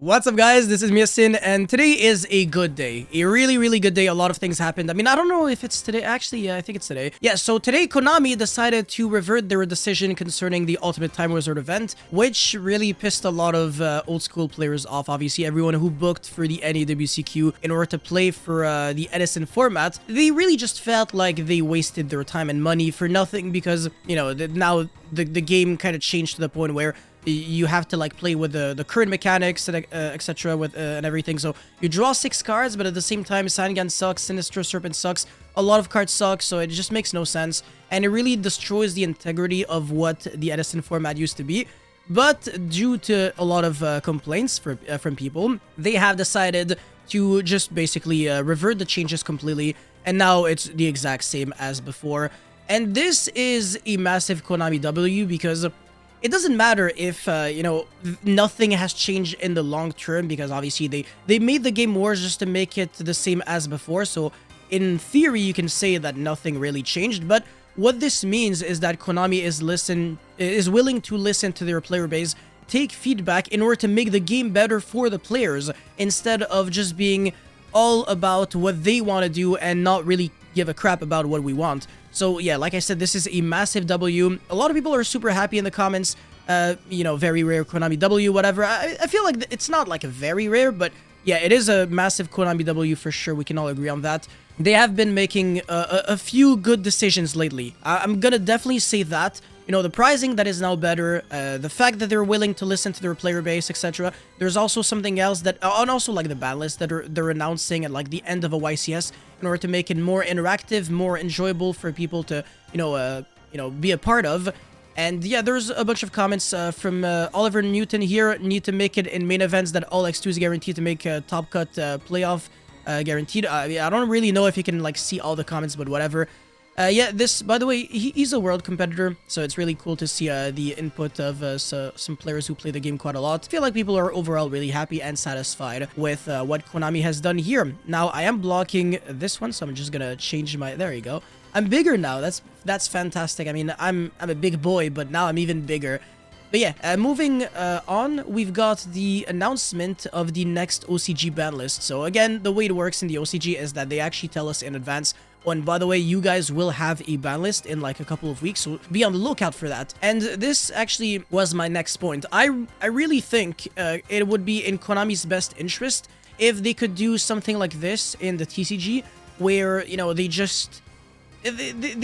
What's up, guys? This is Yasin, and today is a good day. A really good day. A lot of things happened. I mean, I don't know if it's today. Actually, yeah, I think it's today. Yeah, so today Konami decided to revert their decision concerning the Ultimate Time Wizard event, which really pissed a lot of old school players off. Obviously, everyone who booked for the NAWCQ in order to play for the Edison format, they really just felt like they wasted their time and money for nothing because, you know, now the game kind of changed to the point where you have to like play with the current mechanics and etc. with and everything. So you draw 6 cards, but at the same time, Sangan sucks, Sinister Serpent sucks, a lot of cards suck, so it just makes no sense, and it really destroys the integrity of what the Edison format used to be. But due to a lot of complaints from people, they have decided to just basically revert the changes completely, and now it's the exact same as before. And this is a massive Konami W because it doesn't matter if, you know, nothing has changed in the long term, because obviously they made the game more just to make it the same as before. So in theory, you can say that nothing really changed. But what this means is that Konami is willing to listen to their player base, take feedback in order to make the game better for the players, instead of just being all about what they want to do and not really give a crap about what we want. So yeah, like I said, this is a massive W. A lot of people are super happy in the comments. You know, very rare Konami W, whatever. I feel like it's not like a very rare, but yeah, it is a massive Konami W for sure. We can all agree on that. They have been making a few good decisions lately. I'm gonna definitely say that. You know, the pricing that is now better, the fact that they're willing to listen to their player base, etc. There's also something else that, and also like the ban list that they're announcing at like the end of a YCS in order to make it more interactive, more enjoyable for people to, you know, be a part of. And yeah, there's a bunch of comments from Oliver Newton here. Need to make it in main events that all X2 is guaranteed to make top cut playoff guaranteed. I don't really know if you can like see all the comments, but whatever. Yeah, this, by the way, he's a world competitor, so it's really cool to see the input of some players who play the game quite a lot. I feel like people are overall really happy and satisfied with what Konami has done here. Now, I am blocking this one, so I'm just gonna change my... There you go. I'm bigger now. That's fantastic. I mean, I'm a big boy, but now I'm even bigger. But yeah, moving on, we've got the announcement of the next OCG ban list. So again, the way it works in the OCG is that they actually tell us in advance. Oh, and by the way, you guys will have a ban list in like a couple of weeks, so be on the lookout for that. And this actually was my next point. I really think it would be in Konami's best interest if they could do something like this in the TCG, where, you know, they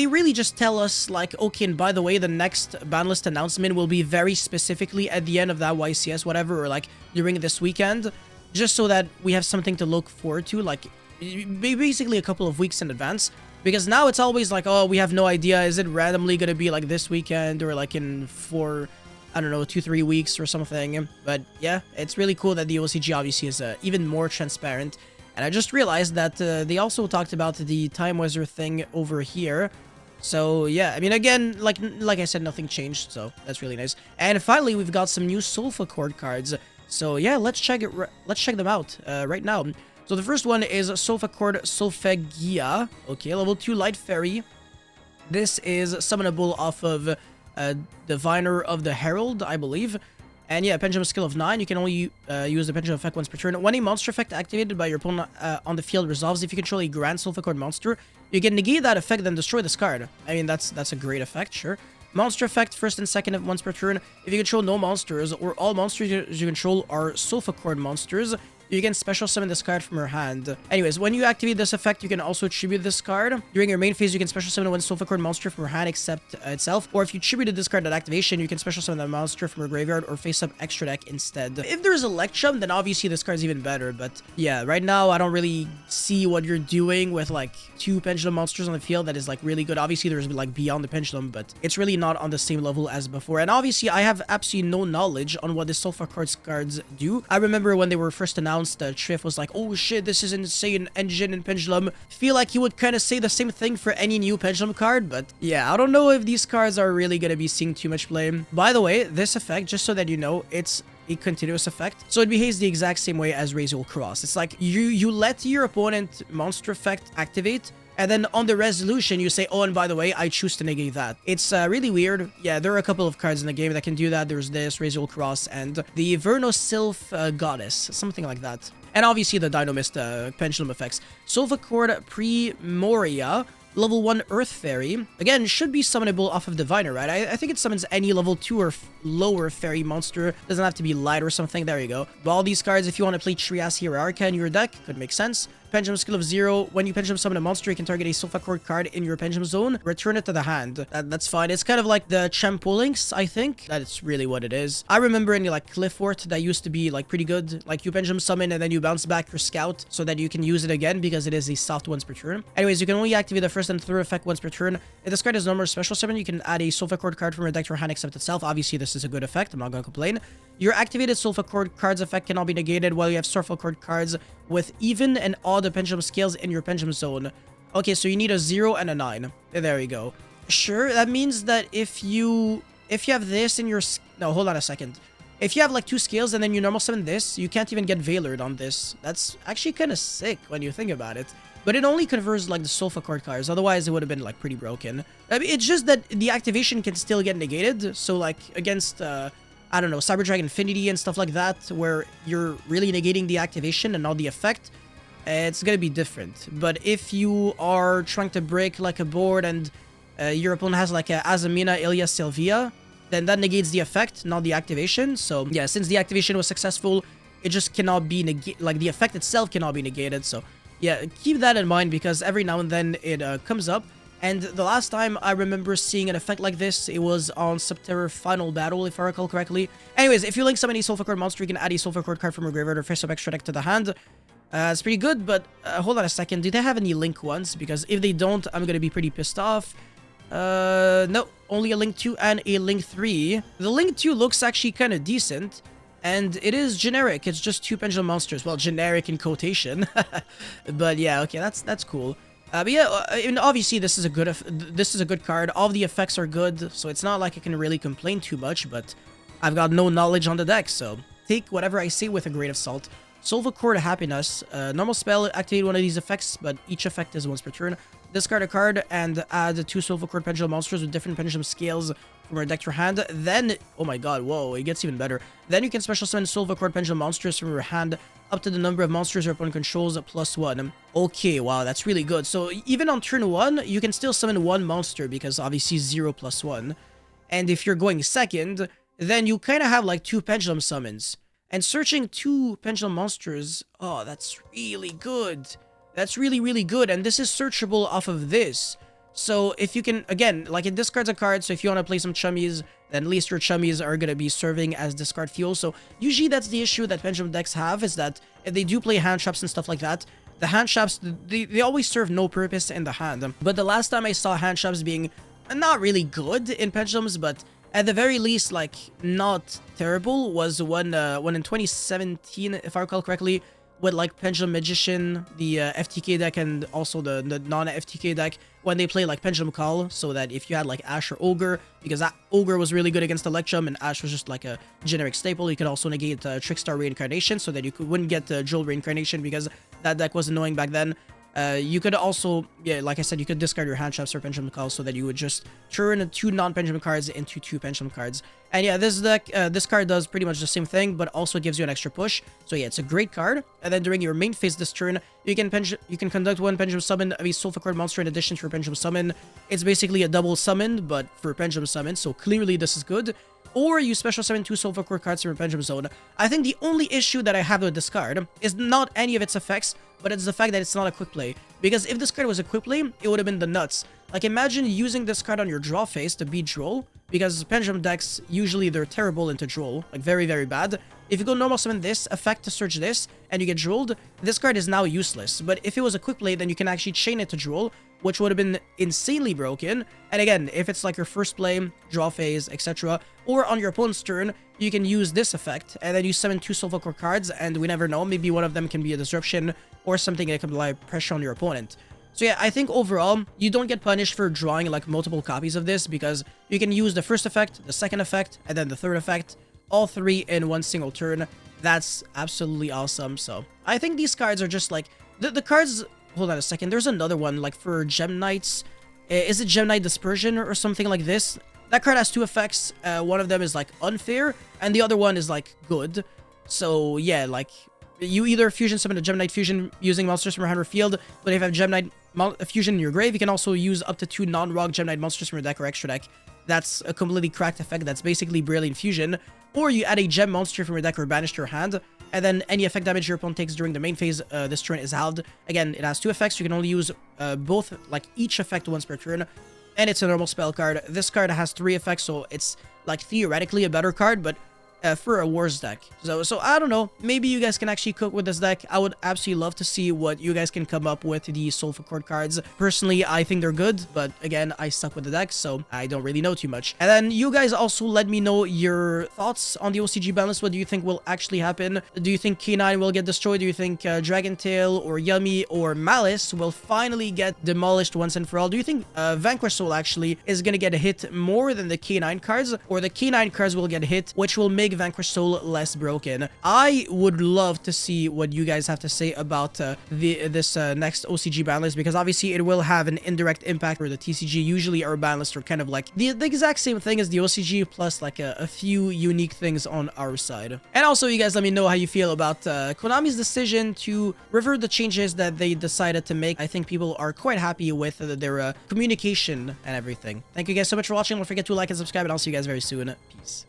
really just tell us like, okay, and by the way, the next ban list announcement will be very specifically at the end of that YCS, whatever, or like during this weekend, just so that we have something to look forward to, like basically a couple of weeks in advance. Because now it's always like, oh, we have no idea, is it randomly gonna be like this weekend or like in 4, I don't know, 2-3 weeks or something. But yeah, it's really cool that the OCG obviously is even more transparent. And I just realized that they also talked about the Time Wizard thing over here. So yeah, I mean, again, like I said, nothing changed, so that's really nice. And finally, we've got some new Solfachord cards. So yeah, let's check them out right now. So the first one is Solfachord Support. Okay, level 2 Light Fairy. This is summonable off of Diviner of the Herald, I believe. And yeah, Pendulum skill of 9. You can only use the Pendulum effect once per turn. When a monster effect activated by your opponent on the field resolves, if you control a Grand Solfachord monster, you can negate that effect, then destroy this card. I mean, that's a great effect, sure. Monster effect, first and second once per turn. If you control no monsters, or all monsters you control are Solfachord monsters, you can special summon this card from your hand. Anyways, when you activate this effect, you can also tribute this card. During your main phase, you can special summon one Solfachord monster from your hand except itself. Or if you tributed this card at activation, you can special summon that monster from your graveyard or face up extra deck instead. If there's Electrum, then obviously this card's even better. But yeah, right now, I don't really see what you're doing with like 2 Pendulum monsters on the field that is like really good. Obviously, there's like Beyond the Pendulum, but it's really not on the same level as before. And obviously, I have absolutely no knowledge on what the Solfachord cards do. I remember when they were first announced, Triff was like, oh shit, this is insane engine and Pendulum. Feel like he would kind of say the same thing for any new Pendulum card, but yeah, I don't know if these cards are really gonna be seeing too much play. By the way, this effect, just so that you know, it's a continuous effect, so it behaves the exact same way as Razor Cross. It's like you let your opponent monster effect activate, And then on the resolution, you say, oh, and by the way, I choose to negate that. It's really weird. Yeah, there are a couple of cards in the game that can do that. There's this, Rasial Cross, and the Vernosylph Goddess, something like that. And obviously the Dynamist Pendulum effects. Solfachord Primoria, level 1 Earth Fairy. Again, should be summonable off of Diviner, right? I think it summons any level 2 or lower fairy monster. Doesn't have to be light or something. There you go. But all these cards, if you want to play Trias Hierarcha in your deck, could make sense. Pendulum skill of 0. When you pendulum summon a monster, you can target a Solfachord card in your pendulum zone. Return it to the hand. That's fine. It's kind of like the Champolinx, I think. That's really what it is. I remember in like Cliffort that used to be like pretty good. Like you pendulum summon and then you bounce back your scout so that you can use it again because it is a soft once per turn. Anyways, you can only activate the first and third effect once per turn. If this card is normal or special summon, you can add a Solfachord card from your deck to your hand except itself. Obviously, this is a good effect. I'm not going to complain. Your activated Solfachord card's effect cannot be negated while you have Solfachord cards with even and odd pendulum scales in your pendulum zone. Okay, so you need a 0 and a 9. There you go. Sure, that means that if you have this in your... No, hold on a second. If you have like 2 scales and then you normal summon this, you can't even get Veilored on this. That's actually kind of sick when you think about it. But it only converts like the Solfachord cards. Otherwise, it would have been like pretty broken. I mean, it's just that the activation can still get negated. So like against... I don't know, Cyber Dragon Infinity and stuff like that, where you're really negating the activation and not the effect, it's gonna be different. But if you are trying to break like a board and your opponent has like a Azamina, Ilya, Sylvia, then that negates the effect, not the activation. So yeah, since the activation was successful, it just cannot be negated, like the effect itself cannot be negated. So yeah, keep that in mind because every now and then it comes up. And the last time I remember seeing an effect like this, it was on Subterror Final Battle, if I recall correctly. Anyways, if you link summon a Solfachord monster, you can add a Solfachord card from your graveyard or face-up extra deck to the hand. It's pretty good, but hold on a second. Do they have any link ones? Because if they don't, I'm gonna be pretty pissed off. No, only a link 2 and a link 3. The link 2 looks actually kind of decent. And it is generic. It's just 2 pendulum monsters. Well, generic in quotation. But yeah, okay, that's cool. But yeah, I mean, obviously this is a good card. All the effects are good, so it's not like I can really complain too much, but I've got no knowledge on the deck, so take whatever I say with a grain of salt. Solfachord Happiness. Normal spell, activate one of these effects, but each effect is once per turn. Discard a card and add 2 Solfachord pendulum monsters with different pendulum scales from your deck to your hand. Then, oh my god, whoa, it gets even better. Then you can special summon Solfachord pendulum monsters from your hand up to the number of monsters your opponent controls +1. Okay, wow, that's really good. So even on turn 1, you can still summon 1 monster because obviously 0 + 1. And if you're going second, then you kind of have like 2 pendulum summons. And searching 2 pendulum monsters, oh, that's really good. That's really, really good. And this is searchable off of this. So if you can, again, like it discards a card, so if you want to play some chummies, then at least your chummies are going to be serving as discard fuel. So usually that's the issue that pendulum decks have, is that if they do play hand traps and stuff like that, the hand traps, they always serve no purpose in the hand. But the last time I saw hand traps being not really good in pendulums, but at the very least, like, not terrible, was when in 2017, if I recall correctly, with like Pendulum Magician, the FTK deck, and also the non-FTK deck, when they play like Pendulum Call, so that if you had like Ash or Ogre, because that Ogre was really good against Electrum and Ash was just like a generic staple, you could also negate Trickstar Reincarnation so that you wouldn't get Jewel Reincarnation because that deck was annoying back then. You could also, yeah, like I said, you could discard your hand traps or Pendulum Call so that you would just turn 2 non-Pendulum cards into 2 Pendulum cards. And yeah, this deck, this card does pretty much the same thing, but also gives you an extra push. So yeah, it's a great card. And then during your main phase this turn, you can conduct 1 Pendulum Summon of a Solfachord monster in addition to your Pendulum Summon. It's basically a double summon, but for Pendulum Summon, so clearly this is good. Or you special summon 2 Solfachord cards from your Pendulum Zone. I think the only issue that I have with this card is not any of its effects, but it's the fact that it's not a quick play. Because if this card was a quick play, it would have been the nuts. Like, imagine using this card on your draw phase to beat Droll, because Pendulum decks, usually they're terrible into Droll, like very, very bad. If you go normal summon this, effect to search this, and you get Drolled, this card is now useless. But if it was a quick play, then you can actually chain it to Droll, which would have been insanely broken. And again, if it's like your first play, draw phase, etc., or on your opponent's turn, you can use this effect, and then you summon 2 Solfachord cards, and we never know, maybe one of them can be a disruption, or something that can apply pressure on your opponent. So yeah, I think overall, you don't get punished for drawing like multiple copies of this, because you can use the first effect, the second effect, and then the third effect, all 3 in one single turn. That's absolutely awesome. So I think these cards are just like, the cards hold on a second. There's another one, like for Gem Knights. Is it Gem Knight Dispersion or something like this? That card has two effects. One of them is like unfair, and the other one is like good. So yeah, like you either fusion summon a Gem Knight fusion using monsters from your hand or field, but if you have Gem Knight fusion in your grave, you can also use up to 2 non-rock Gem Knight monsters from your deck or extra deck. That's a completely cracked effect. That's basically Brilliant Fusion. Or you add a gem monster from your deck or banish to your hand, and then any effect damage your opponent takes during the main phase this turn is halved. Again, it has 2 effects. You can only use both, like each effect once per turn, and it's a normal spell card. This card has 3 effects, so it's like theoretically a better card, but for a Wars deck. So I don't know. Maybe you guys can actually cook with this deck. I would absolutely love to see what you guys can come up with the Solfachord cards. Personally, I think they're good, but again, I suck with the deck, so I don't really know too much. And then you guys also let me know your thoughts on the OCG ban list. What do you think will actually happen? Do you think K9 will get destroyed? Do you think Dragon Tail or Yummy or Malice will finally get demolished once and for all? Do you think Vanquish Soul actually is gonna get a hit more than the K9 cards, or the K9 cards will get hit, which will make Vanquish Soul less broken? I would love to see what you guys have to say about this next OCG ban list, because obviously it will have an indirect impact for the TCG. Usually our ban lists are kind of like the exact same thing as the OCG, plus like a few unique things on our side. And also, you guys let me know how you feel about Konami's decision to revert the changes that they decided to make. I think people are quite happy with their communication and everything. Thank you guys so much for watching. Don't forget to like and subscribe, and I'll see you guys very soon. Peace.